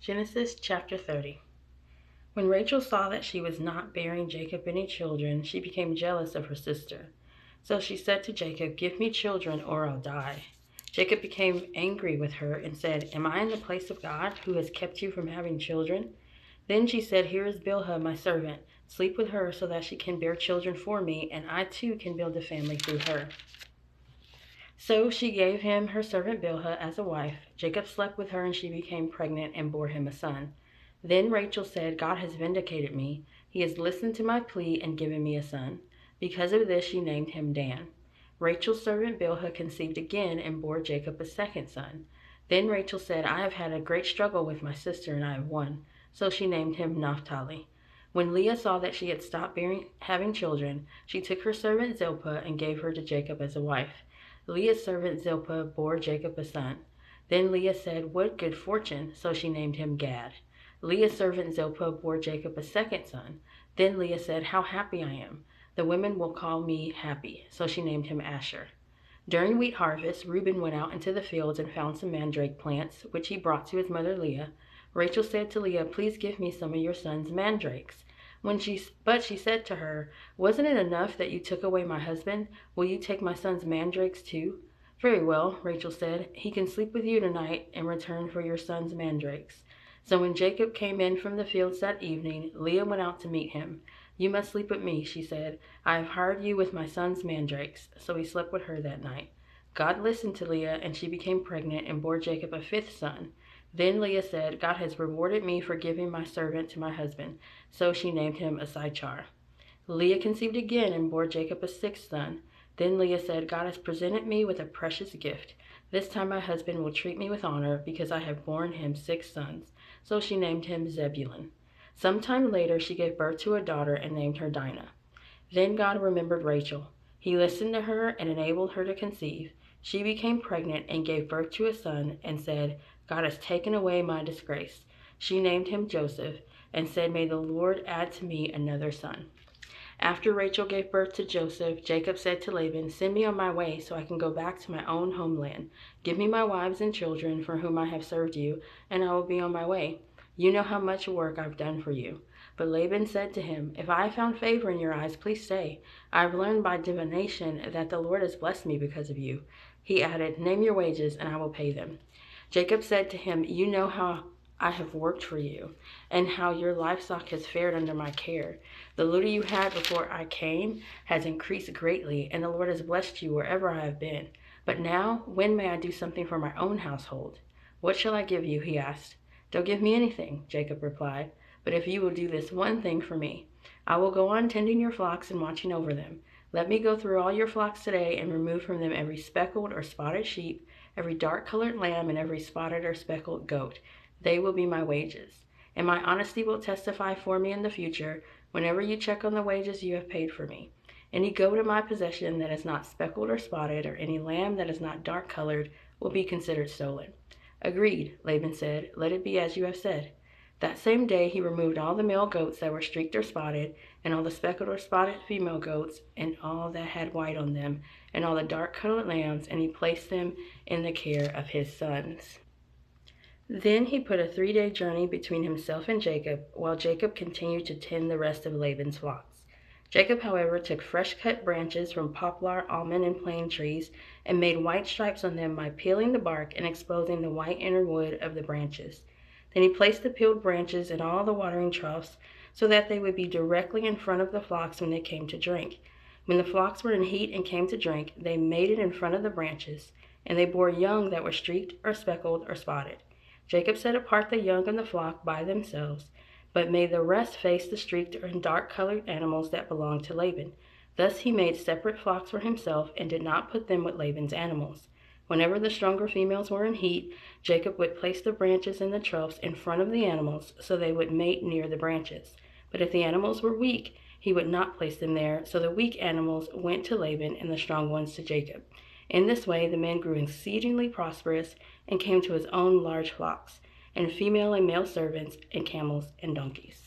Genesis chapter 30. When Rachel saw that she was not bearing Jacob any children, she became jealous of her sister. So she said to Jacob, "Give me children or I'll die." Jacob became angry with her and said, "Am I in the place of God, who has kept you from having children?" Then she said, "Here is Bilhah, my servant. Sleep with her so that she can bear children for me, and I too can build a family through her." So she gave him her servant Bilhah as a wife. Jacob slept with her, and she became pregnant and bore him a son. Then Rachel said, "God has vindicated me. He has listened to my plea and given me a son." Because of this, she named him Dan. Rachel's servant Bilhah conceived again and bore Jacob a second son. Then Rachel said, "I have had a great struggle with my sister, and I have won." So she named him Naphtali. When Leah saw that she had stopped having children, she took her servant Zilpah and gave her to Jacob as a wife. Leah's servant Zilpah bore Jacob a son. Then Leah said, "What good fortune!" So she named him Gad. Leah's servant Zilpah bore Jacob a second son. Then Leah said, "How happy I am! The women will call me happy." So she named him Asher. During wheat harvest, Reuben went out into the fields and found some mandrake plants, which he brought to his mother Leah. Rachel said to Leah, "Please give me some of your son's mandrakes." But she said to her, "Wasn't it enough that you took away my husband? Will you take my son's mandrakes too?" "Very well," Rachel said. "He can sleep with you tonight in return for your son's mandrakes." So when Jacob came in from the fields that evening, Leah went out to meet him. "You must sleep with me," she said. "I have hired you with my son's mandrakes." So he slept with her that night. God listened to Leah, and she became pregnant and bore Jacob a fifth son. Then Leah said, "God has rewarded me for giving my servant to my husband." So she named him Issachar. Leah conceived again and bore Jacob a sixth son. Then Leah said, "God has presented me with a precious gift. This time my husband will treat me with honor because I have borne him six sons." So she named him Zebulun. Sometime later she gave birth to a daughter and named her Dinah. Then God remembered Rachel. He listened to her and enabled her to conceive. She became pregnant and gave birth to a son and said, "God has taken away my disgrace." She named him Joseph and said, "May the Lord add to me another son." After Rachel gave birth to Joseph, Jacob said to Laban, "Send me on my way so I can go back to my own homeland. Give me my wives and children for whom I have served you, and I will be on my way. You know how much work I've done for you." But Laban said to him, "If I have found favor in your eyes, please stay. I have learned by divination that the Lord has blessed me because of you." He added, "Name your wages, and I will pay them." Jacob said to him, "You know how I have worked for you, and how your livestock has fared under my care. The little you had before I came has increased greatly, and the Lord has blessed you wherever I have been. But now, when may I do something for my own household?" "What shall I give you?" he asked. "Don't give me anything," Jacob replied, "but if you will do this one thing for me, I will go on tending your flocks and watching over them. Let me go through all your flocks today and remove from them every speckled or spotted sheep, every dark-colored lamb, and every spotted or speckled goat. They will be my wages. And my honesty will testify for me in the future whenever you check on the wages you have paid for me. Any goat in my possession that is not speckled or spotted, or any lamb that is not dark-colored, will be considered stolen." "Agreed," Laban said. "Let it be as you have said." That same day he removed all the male goats that were streaked or spotted, and all the speckled or spotted female goats, and all that had white on them, and all the dark-colored lambs, and he placed them in the care of his sons. Then he put a 3-day journey between himself and Jacob, while Jacob continued to tend the rest of Laban's flocks. Jacob, however, took fresh-cut branches from poplar, almond, and plane trees, and made white stripes on them by peeling the bark and exposing the white inner wood of the branches. Then he placed the peeled branches in all the watering troughs, so that they would be directly in front of the flocks when they came to drink. When the flocks were in heat and came to drink, they mated in front of the branches, and they bore young that were streaked or speckled or spotted. Jacob set apart the young of the flock by themselves, but made the rest face the streaked and dark-colored animals that belonged to Laban. Thus he made separate flocks for himself, and did not put them with Laban's animals. Whenever the stronger females were in heat, Jacob would place the branches in the troughs in front of the animals, so they would mate near the branches. But if the animals were weak, he would not place them there, so the weak animals went to Laban and the strong ones to Jacob. In this way the man grew exceedingly prosperous and came to his own large flocks, and female and male servants, and camels and donkeys.